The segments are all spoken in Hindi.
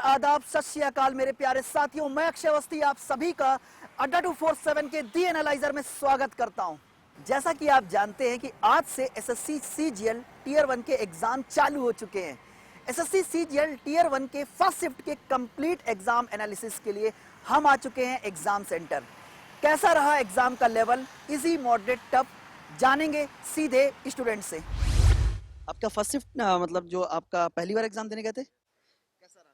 आदाब, सत श्री अकाल मेरे प्यारे साथियों। मैं अक्षय अवस्थी आप सभी का अड्डा 247 के दी एनालाइजर में स्वागत करता हूं। जैसा कि आप जानते हैं कि आज से एसएससी सीजीएल टीयर 1 के एग्जाम चालू हो चुके हैं। एसएससी सीजीएल टीयर 1 के फर्स्ट शिफ्ट के कंप्लीट एग्जाम एनालिसिस के लिए हम आ चुके हैं एग्जाम सेंटर। कैसा रहा एग्जाम का लेवल, इजी, मॉडरेट, टफ, जानेंगे सीधे स्टूडेंट से। आपका फर्स्ट शिफ्ट मतलब जो आपका पहली बार एग्जाम देने गए थे, कैसा रहा?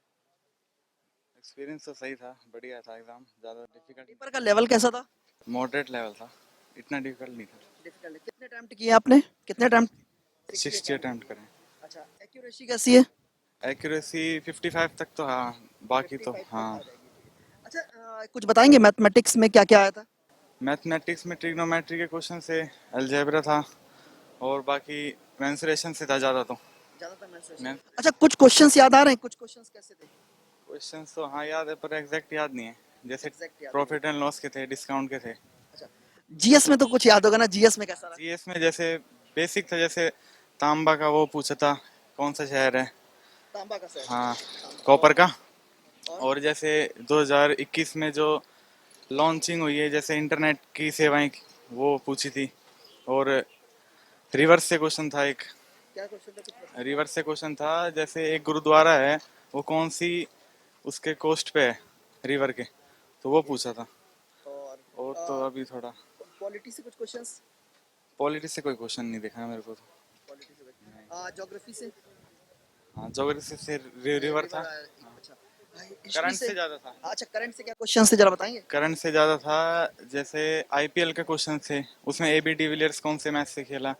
एक्सपीरियंस तो सही था, बढ़िया था। एग्जाम ज़्यादा डिफिकल्ट, पेपर का लेवल कैसा था? मॉडरेट लेवल था, इतना डिफिकल्ट नहीं था। डिफिकल्ट है। कितने अटेम्प्ट किए आपने? कितने अटेम्प्ट? 60 अटेम्प्ट करें। अच्छा, एक्यूरेसी कैसी है? एक्यूरेसी 55 तक तो हाँ, बाकी तो 55 तक हाँ। आ जाएगी। अच्छा, कुछ बताएंगे मैथमेटिक्स में क्या क्या आया था? मैथमेटिक्स में ट्रिग्नोमेट्री के क्वेश्चन से, अलजेब्रा था और बाकी मेंसुरेशन से था ज़्यादा। तो ज्यादातर मेंसुरेशन। मैं अच्छा, कुछ क्वेश्चंस याद आ रहे हैं? कुछ क्वेश्चंस कैसे थे? क्वेश्चन तो हाँ याद है, पर एग्जैक्ट याद नहीं है। जैसे एग्जैक्ट याद नहीं है। प्रॉफिट एंड लॉस के थे, डिस्काउंट के थे। अच्छा, जीएस में तो कुछ याद होगा ना? जीएस में कैसा रहा? जीएस में जैसे बेसिक था, जैसे तांबा का वो पूछा था, कौन सा शहर है। तांबा का सर। हाँ, तांबा कॉपर का। और और जैसे 2021 में जो लॉन्चिंग हुई है जैसे इंटरनेट की सेवाएं, वो पूछी थी। और रिवर्स से क्वेश्चन था एक। क्या क्वेश्चन था? कुछ बताओ। रिवर्स से क्वेश्चन था, जैसे एक गुरुद्वारा है, वो कौन सी उसके कोस्ट पे है, रिवर के, तो वो पूछा था। और और तो अभी थोड़ा पॉलिटी से कुछ क्वेश्चंस? पॉलिटिक्स से कोई क्वेश्चन नहीं दिखा मेरे को तो। पॉलिटी से, ज्योग्राफी से? हाँ, ज्योग्राफी से रिवर था। अच्छा, हिस्ट्री करंट से? से ज्यादा था। अच्छा, करंट से क्या क्वेश्चंस थे, जरा बताएंगे? करंट से ज्यादा था, जैसे आईपीएल के क्वेश्चन थे, उसमें एबी डिविलियर्स कौन से मैच से खेला,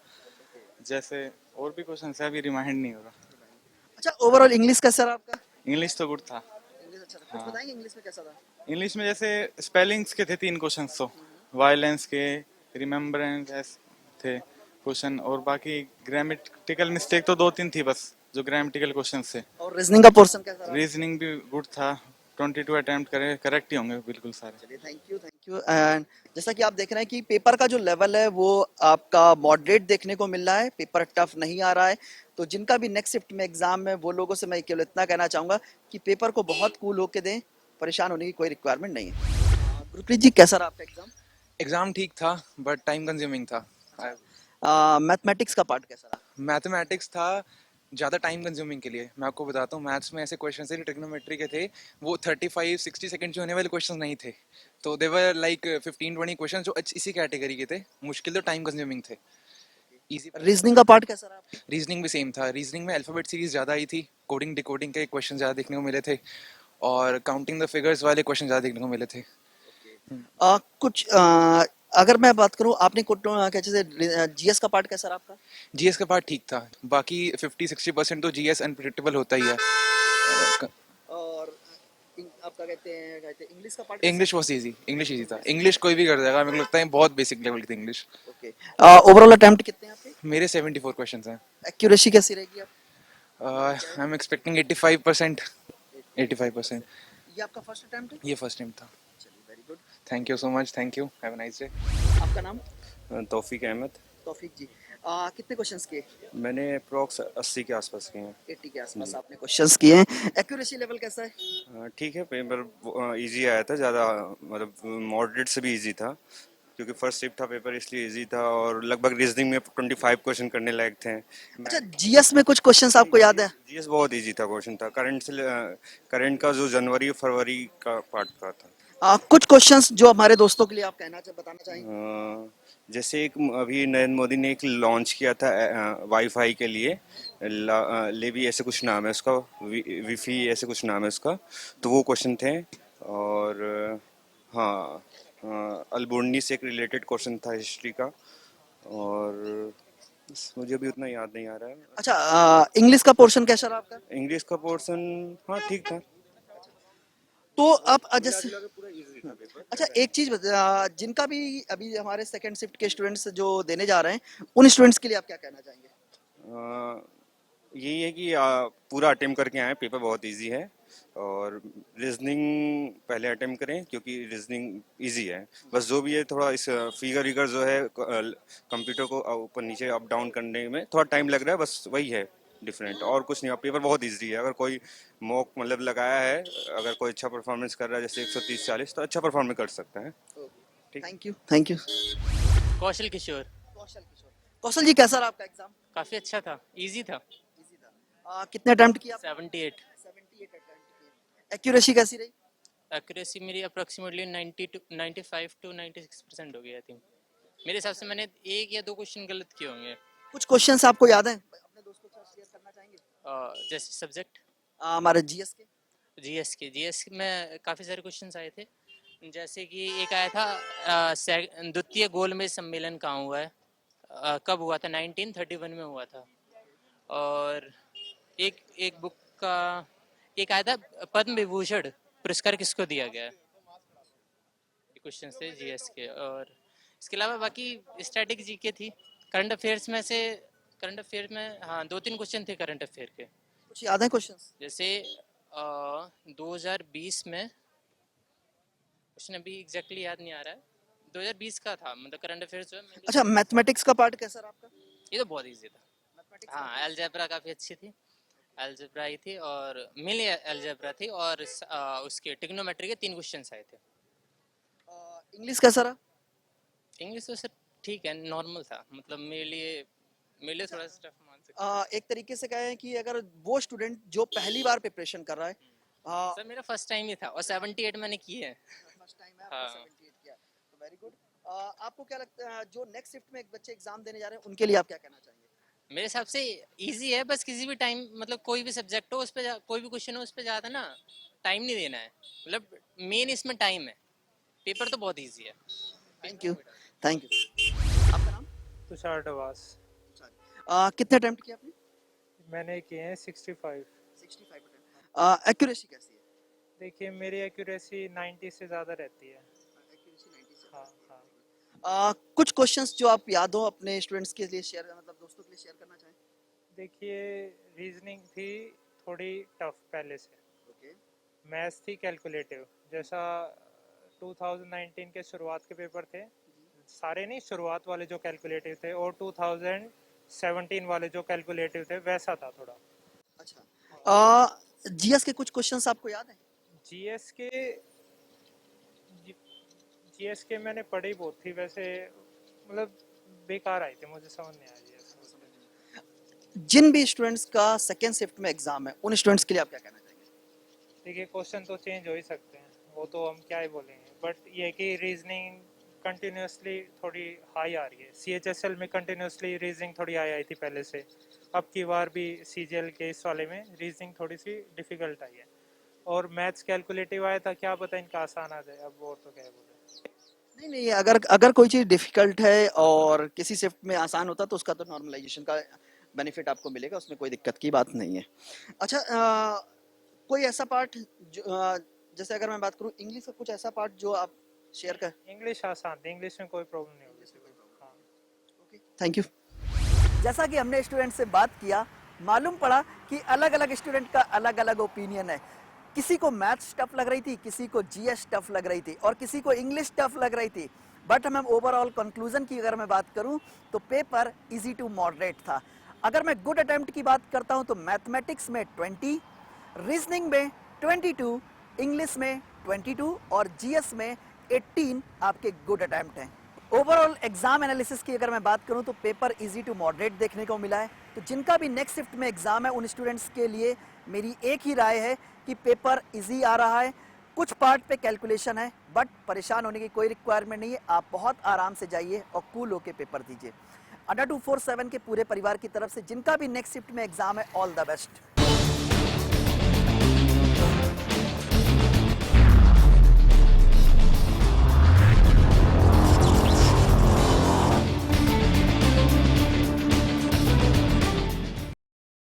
जैसे और भी क्वेश्चन है, अभी रिमाइंड नहीं हो रहा। अच्छा, ओवरऑल इंग्लिश कैसा रहा आपका? इंग्लिश तो गुड था। इंग्लिश अच्छा था। कुछ हाँ, बताएंगे इंग्लिश में कैसा था? इंग्लिश में जैसे स्पेलिंग्स के थे 3 क्वेश्चन, तो वायलेंस के, रिमेम्बरेंस थे क्वेश्चन, और बाकी ग्रामेटिकल मिस्टेक तो 2-3 थी बस, जो ग्रामेटिकल क्वेश्चन थे। और रीजनिंग का पोर्शन कैसा रहा? रीजनिंग भी गुड था, 22 अटेम्प्ट करे, करेक्ट ही होंगे बिल्कुल सारे। चलिए, thank you, thank you. And जैसा कि आप देख रहे हैं कि पेपर का जो लेवल है वो आपका मॉडरेट देखने को मिल रहा है। पेपर टफ नहीं आ रहा है। तो जिनका भी नेक्स्ट शिफ्ट में एग्जाम है, वो लोगों से मैं केवल इतना कहना चाहूंगा कि पेपर को बहुत कूल होके दें। परेशान होने की कोई रिक्वायरमेंट नहीं है। गुरप्रीत जी, कैसा रहा आपका एग्जाम? एग्ज़ाम ठीक था बट टाइम कंज्यूमिंग था। अच्छा, मैथमेटिक्स का पार्ट कैसा रहा? मैथमेटिक्स था ज़्यादा टाइम कंज्यूमिंग के लिए। मैं आपको बताता हूँ, मैथ्स में ऐसे क्वेश्चन थे ट्रिग्नोमेट्री के थे, वो 35-60 सेकंड के होने वाले क्वेश्चन नहीं थे। तो दे वर लाइक 15-20 क्वेश्चन जो इसी कैटेगरी के थे, मुश्किल तो टाइम कंज्यूमिंग थे। इजी रीजनिंग का पार्ट कैसा रहा आपका? रीजनिंग भी सेम था। रीजनिंग में अल्फ़ाबेट सीरीज ज़्यादा आई थी, कोडिंग डिकोडिंग के क्वेश्चन ज़्यादा देखने को मिले थे, और काउंटिंग द फिगर्स वाले क्वेश्चन ज़्यादा देखने को मिले थे। कुछ अगर मैं बात करूं, आपने क्या जैसे जीएस का पार्ट कैसा रहा आपका? जीएस का पार्ट ठीक था, बाकी 50-60% तो जीएस अनप्रिडिक्टेबल होता ही है। और आपका कहते हैं इंग्लिश का पार्ट कैसा? English was easy, English easy था। इंग्लिश कोई भी कर देगा, मेरे को लगता है बहुत बेसिक लेवल की थी इंग्लिश। ओके। ओवरऑल अटेम्प्ट कितने हैं आपके? मेरे 74 क्वेश्चन हैं। एक्यूरेसी कैसी रहेगी आप? I am expecting 85%। 85%। ये आपका फर्स्ट अटेम्प्ट है? ये फर्स्ट टाइम था। चलिए, very good. Thank you so much, thank you, have a nice day. आपका नाम? तौफीक अहमद। तौफीक जी। कितने क्वेश्चंस किए? मैंने अप्रॉक्स 80 के आसपास किए हैं। 80 के आसपास जी। आपने क्वेश्चंस किए हैं। एक्यूरेसी लेवल कैसा है? ठीक है, पेपर इजी आया था, ज़्यादा मतलब मॉडरेट से भी इजी था, क्योंकि फर्स्ट शिफ्ट था पेपर, इसलिए इजी था। और लगभग रीजनिंग में 25 क्वेश्चन करने लायक थे। अच्छा, जीएस में कुछ क्वेश्चंस आपको याद है? जीएस बहुत इजी था, क्वेश्चन था करंट का, जो जनवरी फरवरी का पार्ट का था। कुछ क्वेश्चंस जो हमारे दोस्तों के लिए आप बताना चाहेंगे? जैसे एक अभी नरेंद्र मोदी ने एक लॉन्च किया था वाईफाई के लिए, लेवी ऐसे कुछ नाम है उसका, विफी ऐसे कुछ नाम है उसका, तो वो क्वेश्चन थे। और हाँ, अल्बुर्नी से एक रिलेटेड क्वेश्चन था हिस्ट्री का। और बस, मुझे भी उतना याद नहीं आ रहा है। अच्छा, इंग्लिश का पोर्शन कैसा रहा आपका? इंग्लिश का पोर्शन हाँ ठीक था। तो आप जैसे पूरा इजी था पेपर। अच्छा, एक चीज जिनका भी अभी हमारे सेकंड शिफ्ट के स्टूडेंट्स जो देने जा रहे हैं, उन स्टूडेंट्स के लिए आप क्या कहना चाहेंगे? यही है कि पूरा अटेम्प्ट करके आए, पेपर बहुत इजी है। और रीजनिंग पहले अटेम्प्ट करें, क्योंकि रीजनिंग इजी है। बस जो भी है, थोड़ा इस फिगर विगर जो है कंप्यूटर को ऊपर नीचे अप डाउन करने में थोड़ा टाइम लग रहा है, बस वही है। डिफरेंट, और कुछ नहीं। पेपर बहुत इजी है, अगर कोई मॉक मतलब लगाया है, अगर कोई अच्छा परफॉर्मेंस कर रहा है जैसे 130-40, तो अच्छा परफॉर्म कर सकता है। ठीक। Thank you, thank you. Kaushal Kishore. Kaushal Kishore. Kaushal ji, कैसा रहा आपका एग्जाम? काफ़ी अच्छा था, इजी था। इजी था। कितने अटेम्प्ट किया? 78। 78 अटेम्प्ट किए। एक्यूरेसी कैसी रही? एक्यूरेसी मेरी अप्रोक्सीमेटली 95 टू 96% हो गई आई थिंक। मेरे हिसाब से मैंने एक या दो क्वेश्चन गलत किए होंगे। कुछ क्वेश्चंस आपको याद हैं, अपने दोस्तों के साथ शेयर करना चाहेंगे? जैसे सब्जेक्ट हमारे जीएस के। जीएस में काफ़ी सारे क्वेश्चंस आए थे। जैसे कि एक आया था द्वितीय गोलमेज सम्मेलन कहाँ हुआ है, कब हुआ था? 1931 में हुआ था। और एक एक बुक का एक आया था, पद्म विभूषण पुरस्कार किसको दिया गया है। ये क्वेश्चन थे जीएस के। और इसके अलावा बाकी स्टैटिक जीके थी। करंट अफेयर्स में से करंट अफेयर में हाँ 2-3 क्वेश्चन थे करंट अफेयर के। कुछ याद है क्वेश्चंस? जैसे 2020 में क्वेश्चन अभी एग्जैक्टली याद नहीं आ रहा है, 2020 का था, मतलब करंट अफेयर्स जो है। अच्छा, मैथमेटिक्स का पार्ट कैसा रहा आपका? ये तो बहुत इजी था। हाँ, अलजेब्रा काफ़ी अच्छी थी। अलजेब्रा आई थी और मिली अलजेब्रा थी। और उसके ट्रिग्नोमेट्री के 3 क्वेश्चंस आए थे। इंग्लिश कैसा रहा? इंग्लिश तो सर ठीक है, नॉर्मल था। मतलब मेरे लिए थोड़ा सा टफ मान सकते एक तरीके से कहें कि अगर वो स्टूडेंट जो पहली बार प्रिपरेशन कर रहा है, हैं। सर मेरा फर्स्ट टाइम ही था और 78 मैंने किए हैं। फर्स्ट टाइम है, हाँ। आपने 78 किया, तो वेरी गुड। आपको क्या लगता है जो नेक्स्ट शिफ्ट में एक बच्चे एग्जाम देने जा रहे हैं उनके लिए आप क्या कहना चाहेंगे? मेरे हिसाब से इजी है, बस किसी भी टाइम, मतलब कोई भी सब्जेक्ट हो उस पे कोई भी क्वेश्चन हो उस पे ज़्यादा ना टाइम नहीं देना है। मतलब मेन इसमें टाइम है। पेपर तो बहुत इजी है। Thank you, thank you. आपका नाम? तुषार डवास। कितने अटेम्प्ट किए आपने? मैंने किए हैं 65। 65 अटेम्प्ट। एक्यूरेसी कैसी है? देखिए मेरी एक्यूरेसी 90 से ज़्यादा रहती है। एक्यूरेसी 90 से हाँ ज़्यादा है। हाँ। कुछ क्वेश्चंस जो आप याद हो अपने स्टूडेंट्स के लिए शेयर, मतलब दोस्तों के लिए शेयर करना चाहें? देखिए रीजनिंग थी थोड़ी टफ पहले से। ओके। मैथ्स थी कैलकुलेटिव, जैसा 2019 के शुरुआत के पेपर थे, सारे नहीं, शुरुआत वाले जो कैलकुलेटिव थे, और 2017 वाले जो कैलकुलेटिव थे वैसा था थोड़ा। अच्छा, जीएस के कुछ क्वेश्चंस आपको याद हैं? जीएस के जीएस के मैंने पढ़ी बहुत थी वैसे, मतलब बेकार आई थी, मुझे समझ नहीं आया जीएस। जिन भी स्टूडेंट्स का सेकेंड शिफ्ट में एग्जाम है उन स्टूडेंट्स के लिए आप क्या कहना चाहेंगे? देखिए क्वेश्चन तो चेंज हो ही सकते हैं, वो तो हम क्या ही बोलेंगे, बट ये कि रीजनिंग कंटिन्यूसली थोड़ी हाई आ रही है। सीएचएसएल में कंटिन्यूसली रीजनिंग थोड़ी हाई आई थी पहले से, अब की बार भी सीजीएल के इस वाले में रीजनिंग थोड़ी सी डिफिकल्ट आई है। और मैथ्स कैलकुलेटिव आया था, क्या पता इनका आसान आ जाए, अब और तो क्या बोले। नहीं नहीं, अगर अगर कोई चीज़ डिफिकल्ट है और किसी शिफ्ट में आसान होता तो उसका तो नॉर्मलाइजेशन का बेनिफिट आपको मिलेगा, उसमें कोई दिक्कत की बात नहीं है। अच्छा, कोई ऐसा पार्ट जो जैसे अगर मैं बात करूँ इंग्लिश का, कुछ ऐसा पार्ट जो आप शेयर कर? इंग्लिश आसान थी, इंग्लिश में कोई प्रॉब्लम नहीं होगी। हाँ। Okay, thank you. जैसा कि हमने स्टूडेंट से बात किया, मालूम पड़ा कि अलग अलग स्टूडेंट का अलग अलग ओपिनियन है। किसी को मैथ्स टफ लग रही थी, किसी को जीएस टफ लग रही थी और किसी को इंग्लिश टफ लग रही थी। बट हम ओवरऑल कंक्लूजन की अगर मैं बात करूं तो पेपर इजी टू मॉडरेट था। अगर मैं गुड अटेम्प्ट की बात करता हूं तो मैथमेटिक्स में 20, रीजनिंग में 22, इंग्लिश में 22 और जीएस में 18 आपके गुड अटेम्प्ट हैं। ओवरऑल एग्जाम एनालिसिस की अगर मैं बात करूं तो पेपर इजी टू मॉडरेट देखने को मिला है। तो जिनका भी नेक्स्ट शिफ्ट में एग्जाम है उन स्टूडेंट्स के लिए मेरी एक ही राय है कि पेपर इजी आ रहा है। कुछ पार्ट पे कैलकुलेशन है बट परेशान होने की कोई रिक्वायरमेंट नहीं है। आप बहुत आराम से जाइए और कूल होके पेपर दीजिए। अड्डा 247 के पूरे परिवार की तरफ से जिनका भी नेक्स्ट शिफ्ट में एग्जाम है, ऑल द बेस्ट।